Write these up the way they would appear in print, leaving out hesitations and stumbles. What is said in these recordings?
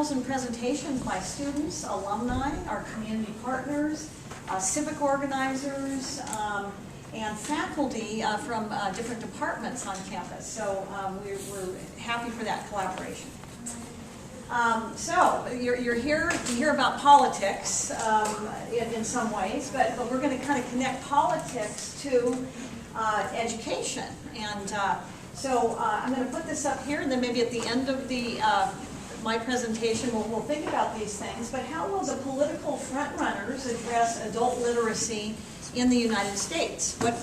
panels and presentations by students, alumni, our community partners, civic organizers, and faculty from different departments on campus. So we're happy for that collaboration. So you're here to hear about politics in some ways, but we're going to kind of connect politics to education. And so I'm going to put this up here, and then maybe at the end of my presentation we'll think about these things. But how will the political frontrunners address adult literacy in the United States? What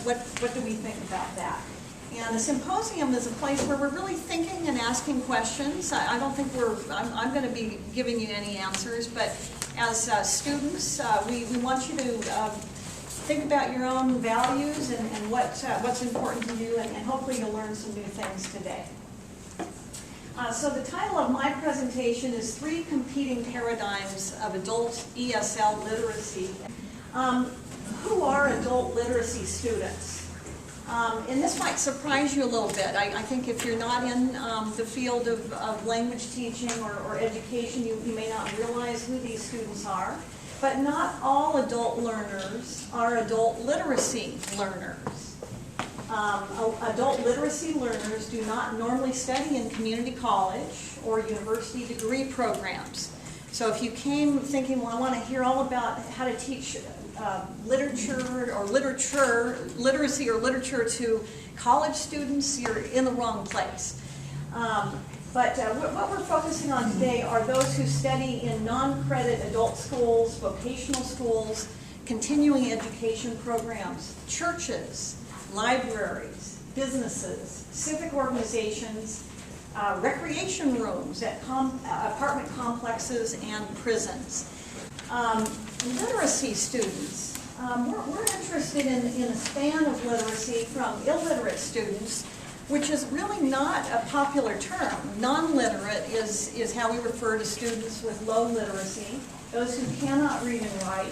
do we think about that? And the symposium is a place where we're really thinking and asking questions. I don't think I'm going to be giving you any answers, but as students, we want you to think about your own values and what's important to you, and hopefully you'll learn some new things today. So the title of my presentation is Three Competing Paradigms of Adult ESL Literacy. Who are adult literacy students? And this might surprise you a little bit. I think if you're not in the field of language teaching or education, you may not realize who these students are. But not all adult learners are adult literacy learners. Adult literacy learners do not normally study in community college or university degree programs. So if you came thinking, well, I want to hear all about how to teach literacy or literature to college students, you're in the wrong place. But what we're focusing on today are those who study in non-credit adult schools, vocational schools, continuing education programs, churches, libraries, businesses, civic organizations, recreation rooms at apartment complexes and prisons. Literacy students. We're interested in a span of literacy from illiterate students, which is really not a popular term. Non-literate is how we refer to students with low literacy, those who cannot read and write.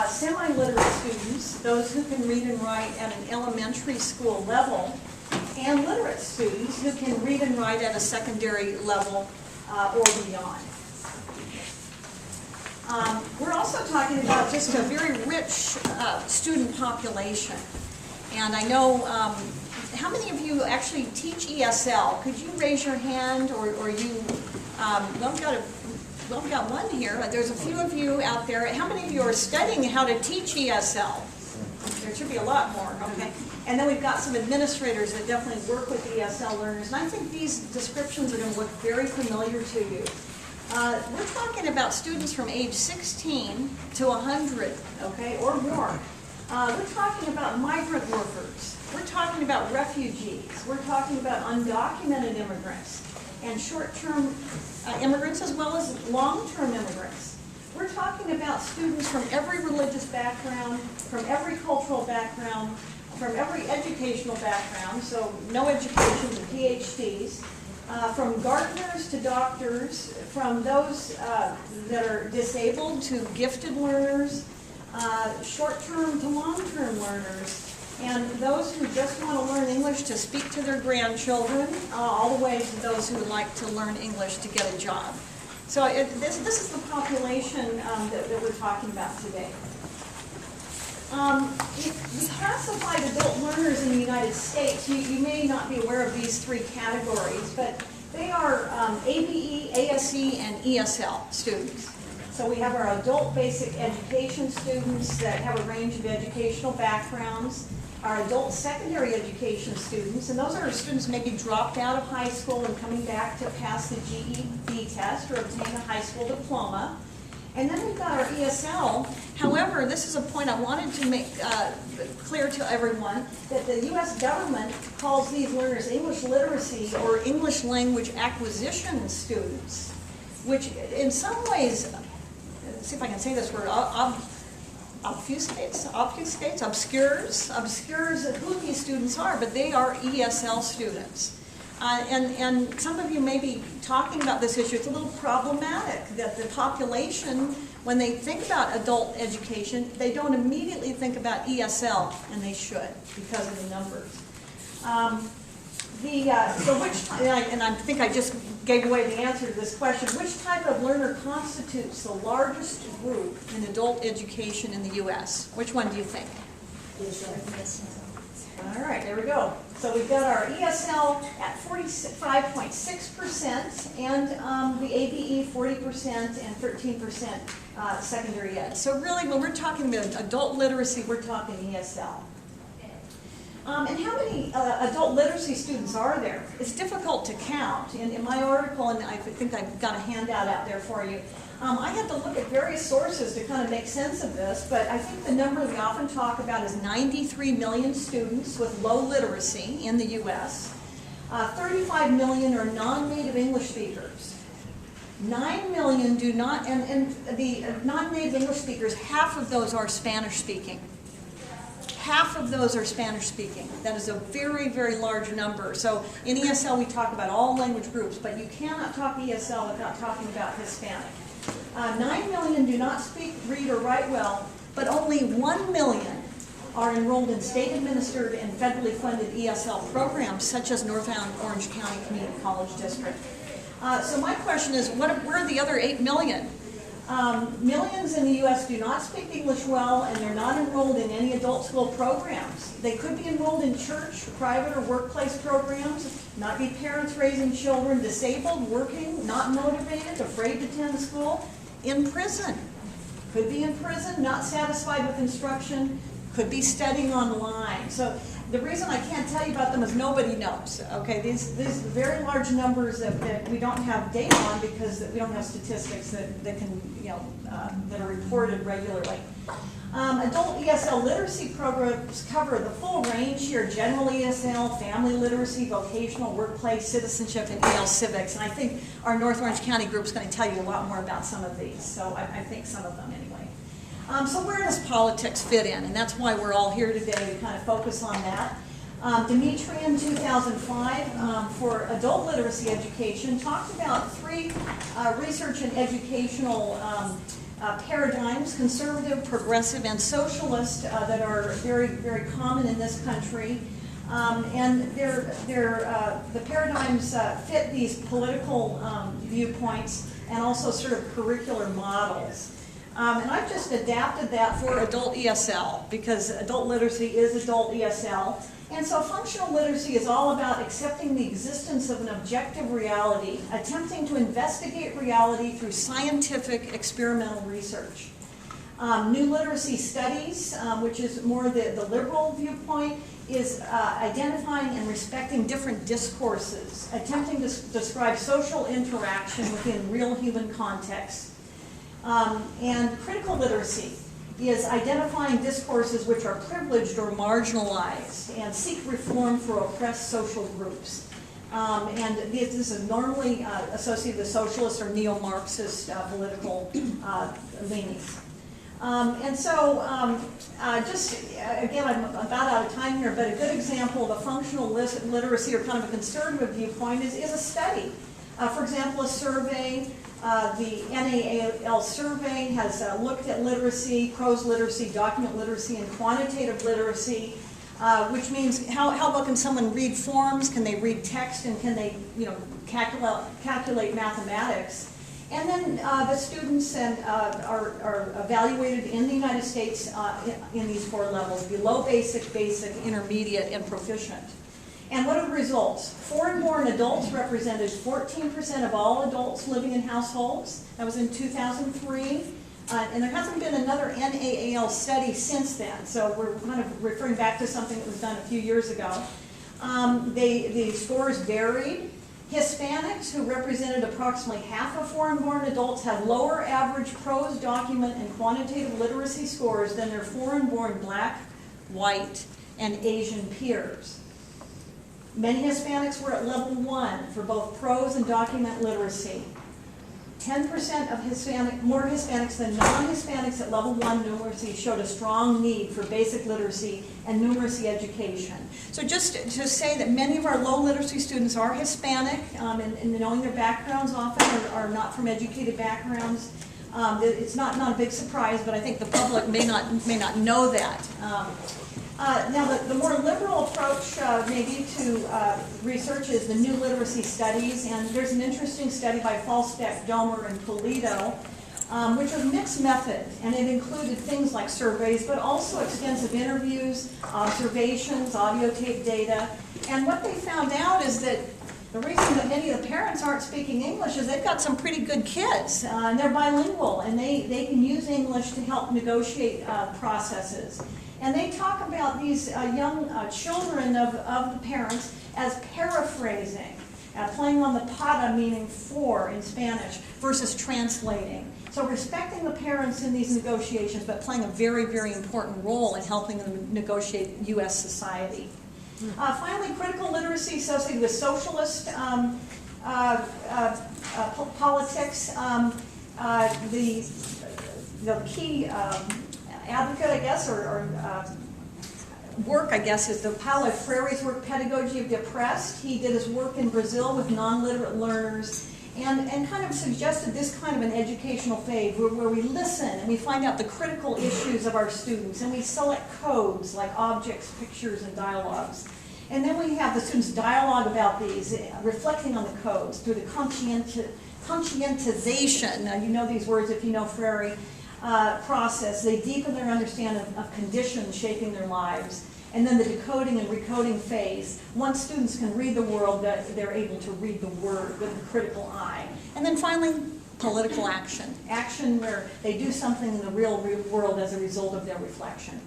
Semi-literate students, those who can read and write at an elementary school level, and literate students who can read and write at a secondary level or beyond. We're also talking about just a very rich student population. And I know, how many of you actually teach ESL? Could you raise your hand, or you, we've got one here. There's a few of you out there. How many of you are studying how to teach ESL? There should be a lot more, okay? And then we've got some administrators that definitely work with ESL learners. And I think these descriptions are going to look very familiar to you. We're talking about students from age 16 to 100, okay, or more. We're talking about migrant workers. We're talking about refugees. We're talking about undocumented immigrants and short-term immigrants as well as long-term immigrants. We're talking about students from every religious background, from every cultural background, from every educational background, so no education to PhDs. From gardeners to doctors, from those that are disabled to gifted learners, short-term to long-term learners, and those who just want to learn English to speak to their grandchildren, all the way to those who would like to learn English to get a job. So this is the population that we're talking about today. We classified adult learners in the United States. You may not be aware of these three categories, but they are ABE, ASE, and ESL students. So we have our adult basic education students that have a range of educational backgrounds, our adult secondary education students, and those are students maybe dropped out of high school and coming back to pass the GED test or obtain a high school diploma. And then we've got our ESL. However, this is a point I wanted to make clear to everyone, that the U.S. government calls these learners English literacy or English language acquisition students, which in some ways, let's see if I can say this word, obscures who these students are, but they are ESL students. And some of you may be talking about this issue. It's a little problematic that the population, when they think about adult education, they don't immediately think about ESL, and they should because of the numbers. And I think I just gave away the answer to this question. Which type of learner constitutes the largest group in adult education in the U.S.? Which one do you think? All right, there we go. So we've got our ESL at 45.6% and the ABE 40% and 13% secondary ed. So really when we're talking about adult literacy, we're talking ESL. And how many adult literacy students are there? It's difficult to count. In my article, and I think I've got a handout out there for you, I had to look at various sources to kind of make sense of this, but I think the number we often talk about is 93 million students with low literacy in the U.S. 35 million are non-native English speakers. 9 million do not, and the non-native English speakers, half of those are Spanish speaking. Half of those are Spanish speaking. That is a very, very large number. So in ESL we talk about all language groups, but you cannot talk ESL without talking about Hispanic. 9 million do not speak, read, or write well, but only 1 million are enrolled in state-administered and federally funded ESL programs, such as Northbound Orange County Community College District. So my question is, where are the other 8 million? Millions in the U.S. do not speak English well, and they're not enrolled in any adult school programs. They could be enrolled in church, private, or workplace programs, not be parents raising children, disabled, working, not motivated, afraid to attend school, in prison. Could be in prison, not satisfied with instruction, could be studying online. So the reason I can't tell you about them is nobody knows. Okay, these very large numbers that we don't have data on because we don't have statistics that can, that are reported regularly. Adult ESL literacy programs cover the full range here: general ESL, family literacy, vocational, workplace, citizenship, and EL civics. And I think our North Orange County group is going to tell you a lot more about some of these. So I think some of them anyway. So where does politics fit in? And that's why we're all here today to kind of focus on that. Dimitri in 2005 for adult literacy education talked about 3 research and educational paradigms: conservative, progressive, and socialist, that are very, very common in this country. And the paradigms fit these political viewpoints and also sort of curricular models. And I've just adapted that for adult ESL because adult literacy is adult ESL. And so functional literacy is all about accepting the existence of an objective reality, attempting to investigate reality through scientific experimental research. New literacy studies, which is more the liberal viewpoint, is identifying and respecting different discourses, attempting to describe social interaction within real human contexts. And critical literacy is identifying discourses which are privileged or marginalized and seek reform for oppressed social groups. And this is normally associated with socialist or neo-Marxist political leanings. And so, again, I'm about out of time here, but a good example of a functional literacy or kind of a conservative viewpoint is a study. For example, a survey. The NAAL survey has looked at literacy, prose literacy, document literacy, and quantitative literacy, which means how well can someone read forms, can they read text, and can they calculate mathematics. And then the students are evaluated in the United States in these 4 levels: below basic, basic, intermediate, and proficient. And what are the results? Foreign-born adults represented 14% of all adults living in households. That was in 2003. And there hasn't been another NAAL study since then, so we're kind of referring back to something that was done a few years ago. The scores varied. Hispanics, who represented approximately half of foreign-born adults, had lower average prose, document, and quantitative literacy scores than their foreign-born Black, white, and Asian peers. Many Hispanics were at level 1 for both prose and document literacy. 10% of more Hispanics than non-Hispanics at level 1 numeracy showed a strong need for basic literacy and numeracy education. So just to say that many of our low literacy students are Hispanic, and knowing their backgrounds often are not from educated backgrounds. It's not a big surprise, but I think the public may not know that. Now, the more liberal approach maybe to research is the new literacy studies, and there's an interesting study by Falsteck, Domer, and Pulido, which was mixed method, and it included things like surveys, but also extensive interviews, observations, audio tape data, and what they found out is that the reason that many of the parents aren't speaking English is they've got some pretty good kids, and they're bilingual, and they can use English to help negotiate processes. And they talk about these young children of the parents as paraphrasing, playing on the para, meaning for in Spanish, versus translating. So respecting the parents in these negotiations, but playing a very, very important role in helping them negotiate U.S. society. Finally, critical literacy associated with socialist politics. The key advocate, I guess, or work, I guess, is the Paulo Freire's work, Pedagogy of the Oppressed. He did his work in Brazil with non-literate learners and kind of suggested this kind of an educational phase where we listen and we find out the critical issues of our students and we select codes like objects, pictures, and dialogues. And then we have the students dialogue about these, reflecting on the codes through the conscientization. You know these words if you know Freire. Process. They deepen their understanding of conditions shaping their lives. And then the decoding and recoding phase. Once students can read the world, they're able to read the word with a critical eye. And then finally, political action. Action where they do something in the real world as a result of their reflection.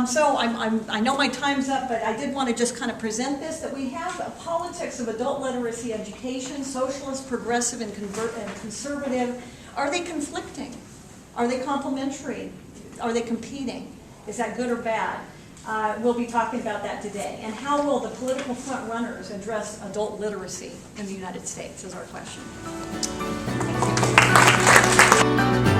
So I know my time's up, but I did want to just kind of present this, that we have a politics of adult literacy education, socialist, progressive, and conservative. Are they conflicting? Are they complementary? Are they competing? Is that good or bad? We'll be talking about that today. And how will the political front runners address adult literacy in the United States is our question. Thank you.